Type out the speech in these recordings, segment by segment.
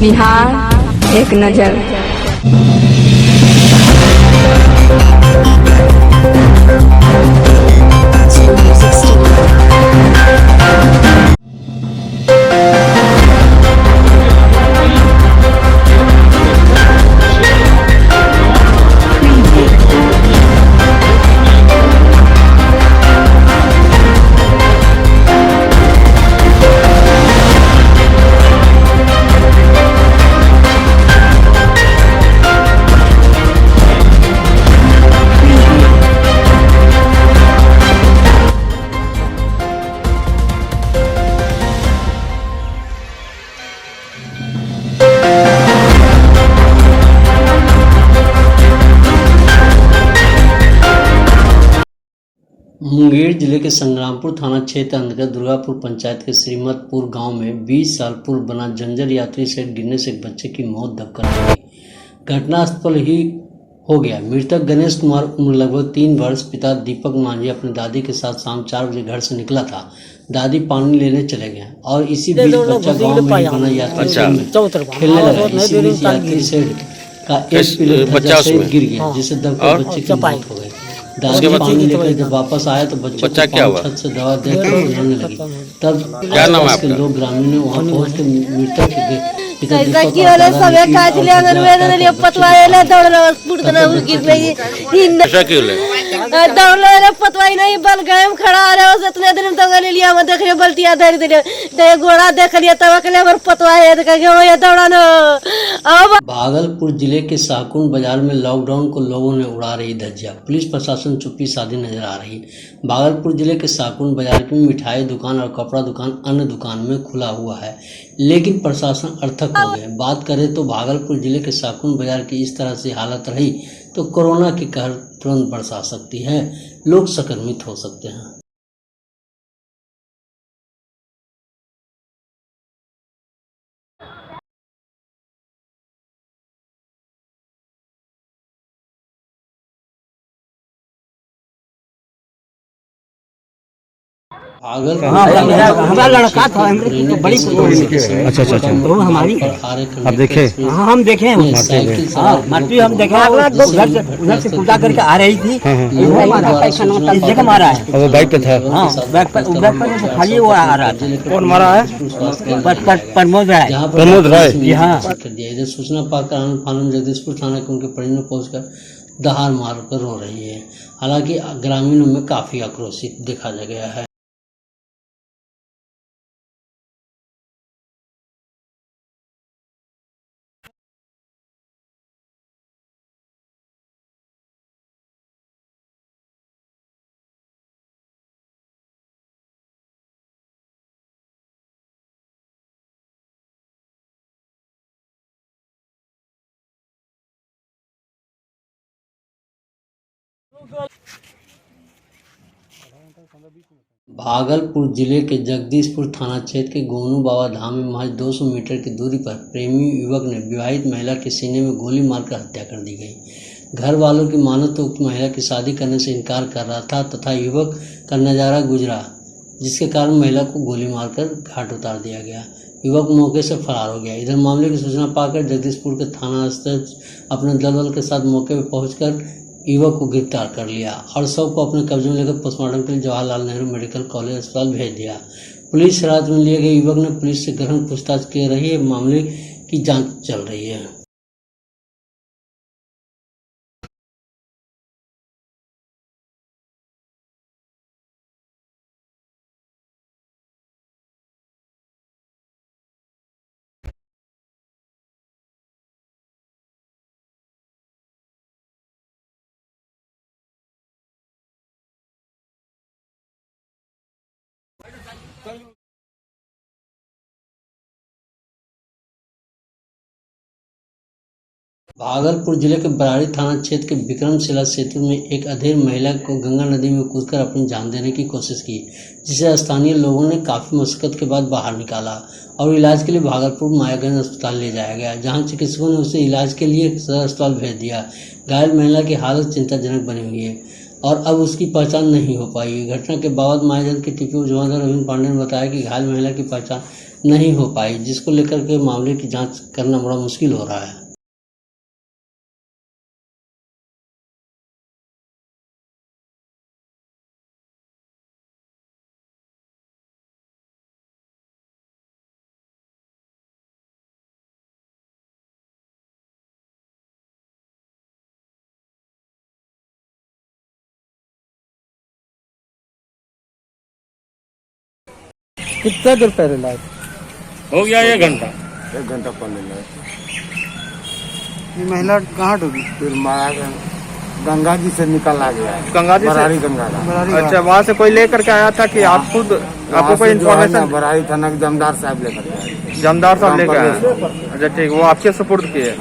बिहार एक नज़र। मुंगेर जिले के संग्रामपुर थाना क्षेत्र अंतर्गत दुर्गापुर पंचायत के श्रीमतपुर गांव में 20 साल पूर्व बना जंजर यात्री सेट गिरने से एक बच्चे की मौत दबकर रह गई। घटनास्थल ही हो गया। मृतक गणेश कुमार उम्र लगभग 3 वर्ष, पिता दीपक मांझी अपनी दादी के साथ शाम 4 बजे घर से निकला था। दादी पानी लेने चले गए और इसी बीच बच्चा गाँव में ही बना यात्री सेट में खेलने लगा। इसी बीच यात्री सेट का एक पिलर बच्चा गिर गया, जिससे दबकर बच्चे की मौत हो गई। दादी पानी लेकर जब वापस आया तो बच्चा क्या हुआ? छत से दवा देकर रोने लगी। तब क्या नाम है आपका? लोग ग्रामीण वहां पहुंच के मृतक के पिता दीपक पतवाई नहीं बल गए खड़ा रहे इतने दिन तक ले लिया मैं देख रहे बल्टिया धर दे घोड़ा देख लिया तब के लिए पतवाई दौड़ा न। भागलपुर जिले के शाहकुंड बाजार में लॉकडाउन को लोगों ने उड़ा रही धज्जियां। पुलिस प्रशासन चुप्पी साधी नजर आ रही। भागलपुर जिले के शाहकुंड बाजार की मिठाई दुकान और कपड़ा दुकान अन्य दुकान में खुला हुआ है, लेकिन प्रशासन अर्थक हो गया। बात करें तो भागलपुर जिले के शाहकुंड बाजार की इस तरह से हालत रही तो कोरोना की कहर तुरंत बरसा सकती है, लोग संक्रमित हो सकते हैं। हमारा लड़का था तो बड़ी अच्छा तो हमारी आप देखे? हाँ हम देखे मारती हम देखे। उधर से पूजा करके आ रही थी, जगह मारा है। वो बाइक पे था? हाँ बाइक पर खाली वो आ रहा था। कौन मारा है? प्रमोद राय। प्रमोद राय जी हाँ। इधर सूचना पाकर आनंद जगदीशपुर थाना के उनके परिजन पहुंचकर दहाड़ मार कर रो रही है। हालांकि ग्रामीणों में काफी आक्रोशित देखा गया है। भागलपुर जिले के जगदीशपुर थाना क्षेत्र के गोनू बाबा धाम में महज 200 मीटर की दूरी पर प्रेमी युवक ने विवाहित महिला के सीने में गोली मारकर हत्या कर दी गई। घर वालों की माने तो उक्त महिला की शादी करने से इनकार कर रहा था तथा युवक का नजारा गुजरा, जिसके कारण महिला को गोली मारकर घाट उतार दिया गया। युवक मौके से फरार हो गया। इधर मामले की सूचना पाकर जगदीशपुर के थाना स्तर अपने दल के साथ मौके पर पहुंचकर युवक को गिरफ्तार कर लिया और शव को अपने कब्जे में लेकर पोस्टमार्टम के लिए जवाहरलाल नेहरू मेडिकल कॉलेज अस्पताल भेज दिया। पुलिस हिरासत में लिए गए युवक ने पुलिस से गहन पूछताछ कर रही है। मामले की जांच चल रही है। भागलपुर जिले के बराड़ी थाना क्षेत्र के विक्रमशिला सेतु में एक अधेड़ महिला को गंगा नदी में कूदकर अपनी जान देने की कोशिश की, जिसे स्थानीय लोगों ने काफी मशक्कत के बाद बाहर निकाला और इलाज के लिए भागलपुर मायागंज अस्पताल ले जाया गया, जहां चिकित्सकों ने उसे इलाज के लिए सदर अस्पताल भेज दिया। घायल महिला की हालत चिंताजनक बनी हुई है और अब उसकी पहचान नहीं हो पाई। घटना के बाद मायागंज के टीपी जमादार रविंद्र पांडे ने बताया कि घायल महिला की पहचान नहीं हो पाई, जिसको लेकर के मामले की जांच करना बड़ा मुश्किल हो रहा है। कितना देर पहले लाए? हो गया 1 घंटा। 1 घंटा पहले लाए। ये महिला कहाँ डूबी? फिर माया गंगा जी से निकल आ गया। गंगा जी से? बरारी गंगा का। अच्छा, वहाँ से कोई लेकर के आया था कि आप खुद, आपको कोई इन्फॉर्मेशन? बरारी थाना के जमदार साहब लेकर आए। जमदार साहब लेकर आए? अच्छा ठीक, वो आपके सुपुर्द किए,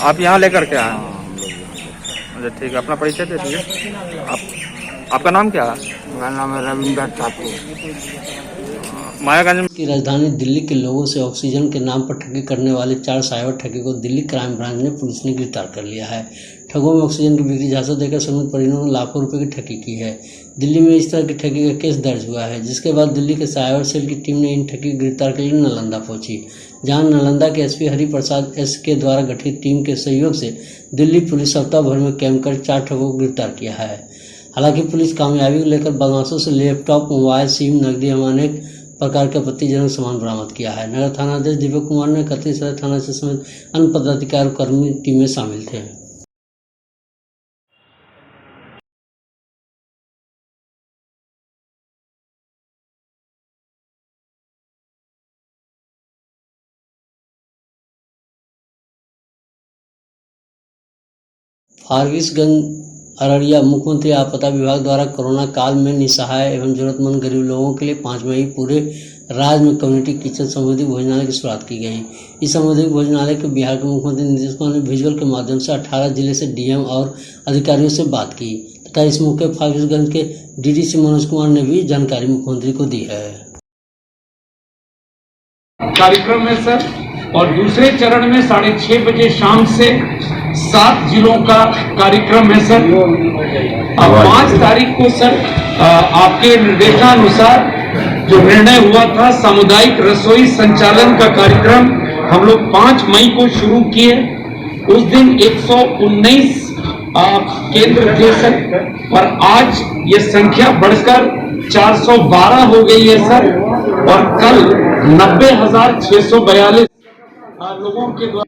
आप यहाँ लेकर के आए? अच्छा ठीक है, अपना परिचय दे दीजिए। आपका नाम क्या है? मेरा नाम है रविंदर ठाकुर। मायागंज की राजधानी दिल्ली के लोगों से ऑक्सीजन के नाम पर ठगी करने वाले 4 साइबर ठगी को दिल्ली क्राइम ब्रांच ने पुलिस ने गिरफ्तार कर लिया है। ठगों में ऑक्सीजन की बिक्री झांसा देकर समेत परिजनों ने लाखों रुपए की ठगी की है। दिल्ली में इस तरह की ठगी का केस दर्ज हुआ है, जिसके बाद दिल्ली के साइबर सेल की टीम ने इन ठगी को गिरफ्तार के लिए नालंदा पहुंची, जहां नालंदा के एसपी हरिप्रसाद एस के द्वारा गठित टीम के सहयोग से दिल्ली पुलिस सप्ताह भर में कैंप कर 4 ठगों को गिरफ्तार किया है। हालांकि पुलिस कामयाबी को लेकर बदमाशों से लैपटॉप, मोबाइल, सिम, नकदी एवं अनेक प्रकार के आपत्तिजनक सामान बरामद किया है। नगर थानाध्यक्ष दीपक कुमार ने 31 थाना से समेत अन्य पदाधिकारी और कर्मी टीम में शामिल थे। फारबिसगंज अररिया मुख्यमंत्री आपदा विभाग द्वारा कोरोना काल में निसहाय एवं जरूरतमंद गरीब लोगों के लिए 5 मई पूरे राज्य में कम्युनिटी किचन सामुदायिक भोजनालय की शुरुआत की गई। इस सामुदायिक भोजनालय के बिहार के मुख्यमंत्री नीतीश कुमार ने विजुअल के माध्यम से 18 जिले से डीएम और अधिकारियों से बात की तथा इस मौके फारबिसगंज के डीडीसी मनोज कुमार ने भी जानकारी मुख्यमंत्री को दी है। कार्यक्रम में सर, और दूसरे चरण में 6:30 बजे शाम से 7 जिलों का कार्यक्रम है सर। अब 5 तारीख को सर आपके निर्देशानुसार जो निर्णय हुआ था सामुदायिक रसोई संचालन का कार्यक्रम हम लोग 5 मई को शुरू किए। उस दिन 119 केंद्र थे सर, और आज ये संख्या बढ़कर 412 हो गई है सर, और कल 90,642 लोगों के द्वारा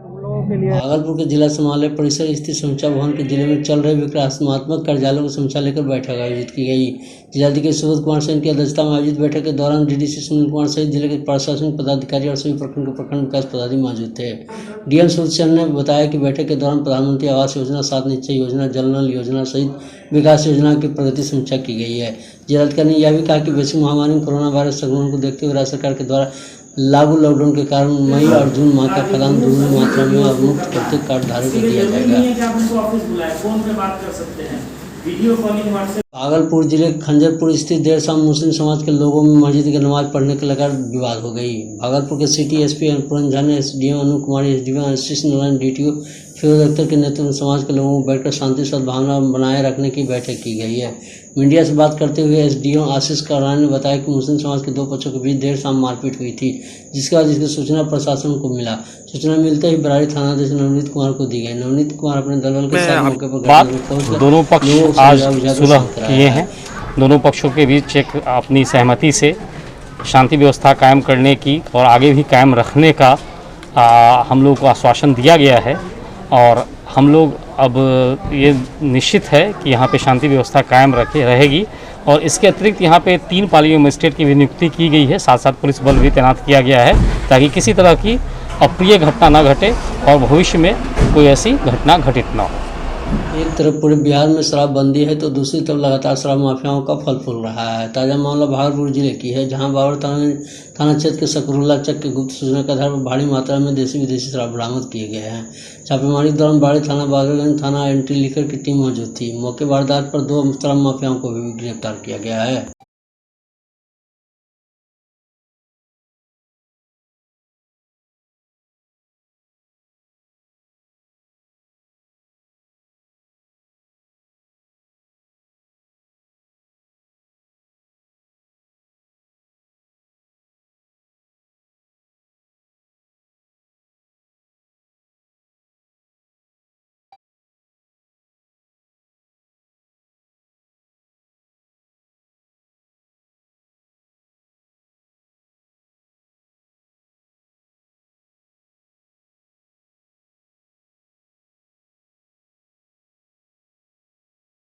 भागलपुर के जिला समालय परिसर स्थित समीक्षा भवन के जिले में चल रहे विकासात्मक कार्यालयों की समीक्षा लेकर बैठक आयोजित की गई। जिलाधिकारी सुबोध कुमार सिंह की अध्यक्षता में आयोजित बैठक के दौरान डीडीसी सुनील कुमार सहित जिले के प्रशासनिक पदाधिकारी और सभी प्रखंड के प्रखंड विकास पदाधिकारी मौजूद थे। डीएम सुरचंद ने बताया कि बैठक के दौरान प्रधानमंत्री आवास योजना, 7 निश्चय योजना, जल नल योजना सहित विकास योजना की प्रगति समीक्षा की गई है। जिलाधिकारी ने यह भी कहा कि वैश्विक महामारी में कोरोना वायरस संक्रमण को देखते हुए राज्य सरकार के द्वारा लागू लॉकडाउन के कारण मई और जून माह का खाद्यान्न दुगनी मात्रा में और मुफ्त प्रत्येक कार्डधारक को दिया जाएगा। भागलपुर जिले के खंजरपुर स्थित देर शाम मुस्लिम समाज के लोगों में मस्जिद की नमाज पढ़ने के लेकर विवाद हो गई। भागलपुर के सिटी एसपी पूरन झा ने एसडीएम अनु कुमारी, एसडीएम आशीष नारायण, डीटीओ फिरोज अख्तर के नेतृत्व में समाज के लोगों को बैठकर शांति सद्भावना बनाए रखने की बैठक की गई है। मीडिया से बात करते हुए एसडीएम आशीष नारायण ने बताया कि मुस्लिम समाज के 2 पक्षों के बीच देर शाम मारपीट हुई थी, जिसके बाद इसकी सूचना प्रशासन को मिला। सूचना मिलते ही बरारी थानाध्यक्ष नवनीत कुमार को दी गई। नवनीत कुमार अपने दलबल के साथ मौके पर दोनों पक्ष आज सुलह किए हैं दोनों पक्षों के बीच एक अपनी सहमति से शांति व्यवस्था कायम करने की और आगे भी कायम रखने का हम लोग को आश्वासन दिया गया है। और हम लोग अब ये निश्चित है कि यहाँ पे शांति व्यवस्था कायम रहेगी। और इसके अतिरिक्त यहाँ पे 3 पालियों मजिस्ट्रेट की भी नियुक्ति की गई है, साथ साथ पुलिस बल भी तैनात किया गया है ताकि किसी तरह की अप्रिय घटना न घटे और भविष्य में कोई ऐसी घटना घटित न हो। एक तरफ पूरे बिहार में शराबबंदी है तो दूसरी तरफ लगातार शराब माफियाओं का फल फूल रहा है। ताज़ा मामला भागलपुर जिले की है, जहां बाबर थाना क्षेत्र के सकरुल्ला चक के गुप्त सूचना के आधार पर भारी मात्रा में देसी विदेशी शराब बरामद किए गए हैं। छापेमारी के दौरान बाड़ी थाना बागरगंज थाना एंट्री लिकर की टीम मौजूद थी। मौके वारदात पर 2 शराब माफियाओं को भी गिरफ्तार किया गया है।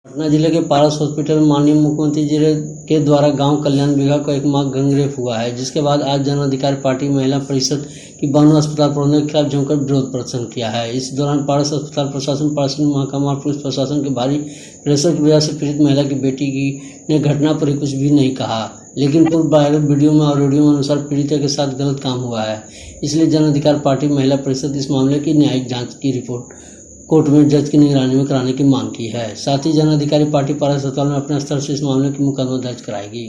पटना जिले के पारस हॉस्पिटल में माननीय मुख्यमंत्री जी के द्वारा गांव कल्याण विभाग का एक माह गंगरेप हुआ है, जिसके बाद आज जन अधिकार पार्टी महिला परिषद की बानो अस्पताल प्रबंधन के खिलाफ जमकर विरोध प्रदर्शन किया है। इस दौरान पारस अस्पताल प्रशासन, पारसिक महकमा और पुलिस प्रशासन के भारी प्रेशर की वजह से पीड़ित महिला की बेटी ने घटना पर कुछ भी नहीं कहा, लेकिन पूर्व वायरल वीडियो में और ऑडियो में अनुसार पीड़िता के साथ गलत काम हुआ है। इसलिए जन अधिकार पार्टी महिला परिषद इस मामले की न्यायिक जाँच की रिपोर्ट कोर्ट में जज की निगरानी में कराने की मांग की है। साथ ही जन अधिकारी पार्टी पारस अस्पताल में अपने स्तर से इस मामले की मुकदमा दर्ज कराएगी।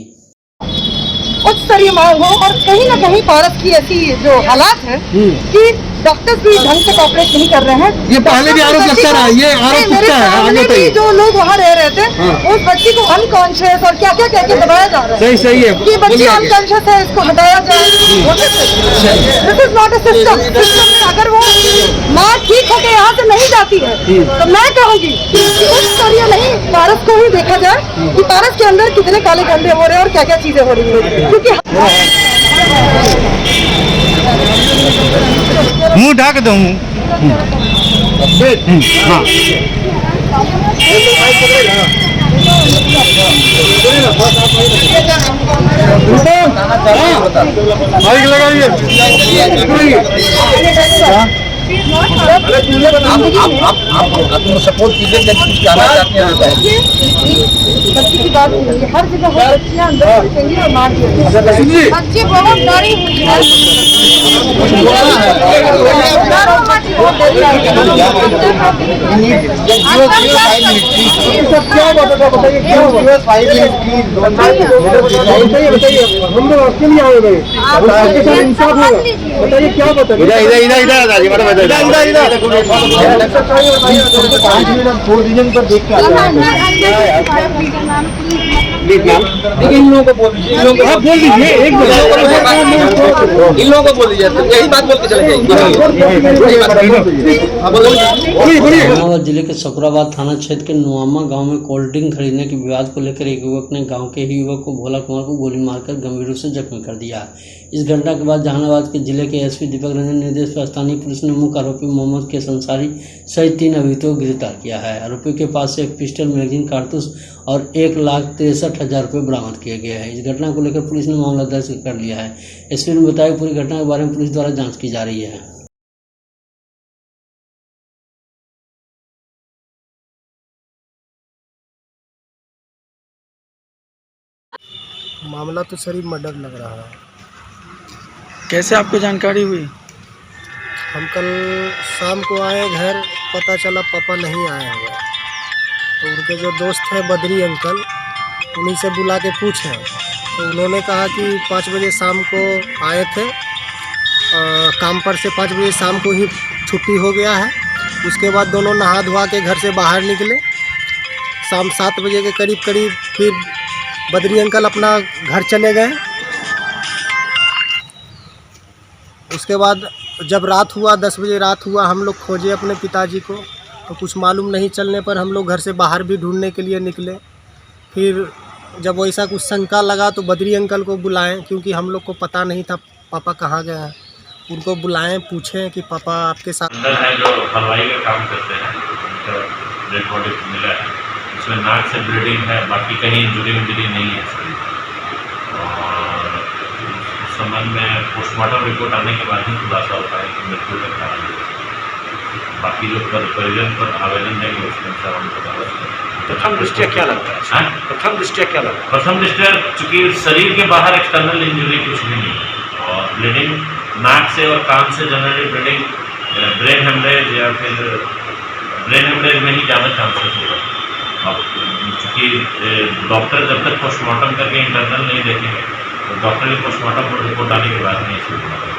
उच्च स्तरीय मांग हो और कहीं न कहीं पारस की ऐसी जो हालात है कि डॉक्टर्स भी ढंग से कॉपरेट नहीं कर रहे हैं। ये पहले भी आरोप लगता रहा, ये आरोप किसका है? आगे बताइए। जो लोग वहाँ रह रहे थे उस बच्ची को अनकॉन्शियस और क्या क्या कह के दबाया जा रहा है। सही है, ये बच्ची अनकॉन्शियस है, इसको हटाया जाए। This is not a system. System में अगर वो माँ ठीक होकर यहाँ से नहीं जाती है तो मैं कहूँगी उच्च स्तरीय नहीं, पारस को ही देखा जाए कि पारस के अंदर कितने काले धंधे हो रहे हैं और क्या क्या चीजें हो रही है। क्योंकि मुंह ढक दो। सपोर्ट कीजिए, कुछ कहना चाहते हैं। बच्ची की बात नहीं है, हर जगह बच्चियाँ अंदर घुसेंगी और मार दिए। बच्ची बहुत डरी हुई है। बताइए क्या बताइए। इन लोगों को बोल दीजिए, इन लोगों को बोल दीजिए, यही बात बोल के चले औरंगाबाद जिले के सकराबाद थाना क्षेत्र के नुआमा गांव में कोल्ड ड्रिंक खरीदने के विवाद को लेकर एक युवक ने गांव के ही युवक को भोला कुमार को गोली मारकर गंभीर रूप से जख्मी कर दिया। इस घटना के बाद जहानाबाद के जिले के एसपी दीपक रंजन निर्देश पर स्थानीय पुलिस ने मुख्य आरोपी मोहम्मद के अंसारी सहित 3 अभियुक्तों को गिरफ्तार किया है। आरोपी के पास से एक पिस्टल, मैगजीन, कारतूस और 1,63,000 रुपये बरामद किए गए हैं। इस घटना को लेकर पुलिस ने मामला दर्ज कर लिया है। एसपी ने बताया कि पूरी घटना के बारे में पुलिस द्वारा जांच की जा रही है। मामला तो सर मर्डर लग रहा है। कैसे आपको जानकारी हुई? हम कल शाम को आए घर, पता चला पापा नहीं आए हुए, तो उनके जो दोस्त हैं बद्री अंकल, उन्हीं से बुला के पूछे तो उन्होंने कहा कि 5 बजे शाम को आए थे, काम पर से 5 बजे शाम को ही छुट्टी हो गया है। उसके बाद दोनों नहा धोवा के घर से बाहर निकले। शाम 7 बजे के करीब फिर बद्री अंकल अपना घर चले गए। उसके बाद जब रात हुआ, 10 बजे रात हुआ, हम लोग खोजे अपने पिताजी को, तो कुछ मालूम नहीं चलने पर हम लोग घर से बाहर भी ढूंढने के लिए निकले। फिर जब वैसा कुछ शंका लगा तो बद्री अंकल को बुलाएं, क्योंकि हम लोग को पता नहीं था पापा कहाँ गए हैं। उनको बुलाएं, पूछें कि पापा आपके साथ है जो हलवाई का काम करते हैं, उनका डेड बॉडी मिला है, उसमें नाक से ब्लीडिंग है, बाकी कहीं इंजरी नहीं है। और उस संबंध में पोस्टमार्टम रिपोर्ट आने के बाद ही खुलासा होता है कि मृत्यु का कारण है। बाकी जो परिजन पर आवेदन देंगे उसके अनुसार हम बता। प्रथम दृष्टया क्या लगता है? प्रथम दृष्टया क्या लगता है? प्रथम दृष्टया चूँकि शरीर के बाहर एक्सटर्नल इंजरी कुछ भी नहीं है, और ब्लीडिंग नाक से और कान से जनरली ब्लीडिंग ब्रेन हेमरेज या फिर ब्रेन हेमरेज में ही ज़्यादा चांसेस होगा। अब चूँकि डॉक्टर जब तक पोस्टमार्टम करके इंटरनल नहीं देखेंगे तो डॉक्टर की पोस्टमार्टम रिपोर्ट आने के बाद नहीं इसको बता सकते।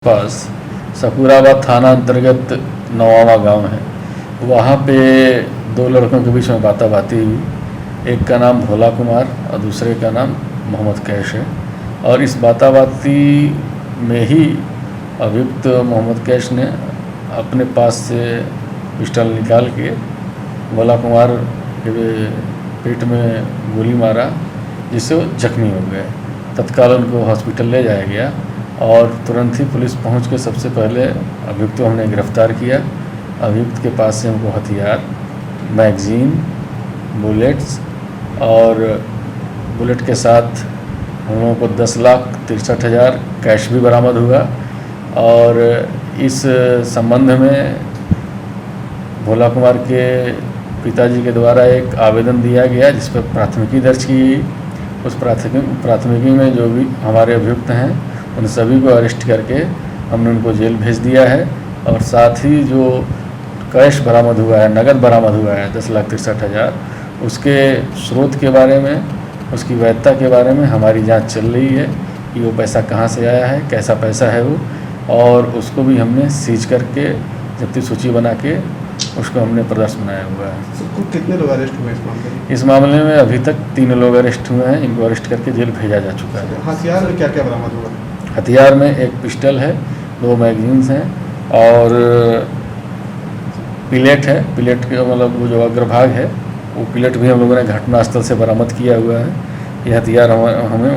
पास सपूराबाद थाना अंतर्गत नवावा गांव है। वहाँ पे दो लड़कों के बीच में बाताबाती हुई। एक का नाम भोला कुमार और दूसरे का नाम मोहम्मद कैश है। और इस बाताबाती में ही अभियुक्त मोहम्मद कैश ने अपने पास से पिस्टल निकाल के भोला कुमार के पेट में गोली मारा, जिससे वो जख्मी हो गए। तत्काल उनको हॉस्पिटल ले जाया गया और तुरंत ही पुलिस पहुंच के सबसे पहले अभियुक्त को हमने गिरफ्तार किया। अभियुक्त के पास से हमको हथियार, मैगजीन, बुलेट्स और बुलेट के साथ हम लोगों को 10,63,000 कैश भी बरामद हुआ। और इस संबंध में भोला कुमार के पिताजी के द्वारा एक आवेदन दिया गया जिस पर प्राथमिकी दर्ज की गई। उस प्राथमिकी में जो भी हमारे अभियुक्त हैं उन सभी को अरेस्ट करके हमने उनको जेल भेज दिया है। और साथ ही जो कैश बरामद हुआ है, नगद बरामद हुआ है 10,63,000, उसके स्रोत के बारे में, उसकी वैधता के बारे में हमारी जांच चल रही है कि वो पैसा कहाँ से आया है, कैसा पैसा है वो। और उसको भी हमने सीज करके जब्ती सूची बना के उसको हमने प्रदर्शन बनाया हुआ है। कितने लोग अरेस्ट हुए इस मामले में? इस मामले में अभी तक 3 लोग अरेस्ट हुए हैं। इनको अरेस्ट करके जेल भेजा जा चुका है। हथियार में क्या क्या बरामद हुआ? हथियार में एक पिस्टल है, 2 मैगजीन्स हैं और पिलेट है। पिलेट के मतलब वो जो अग्रभाग है वो पिलेट भी हम लोगों ने घटनास्थल से बरामद किया हुआ है। ये हथियार हमें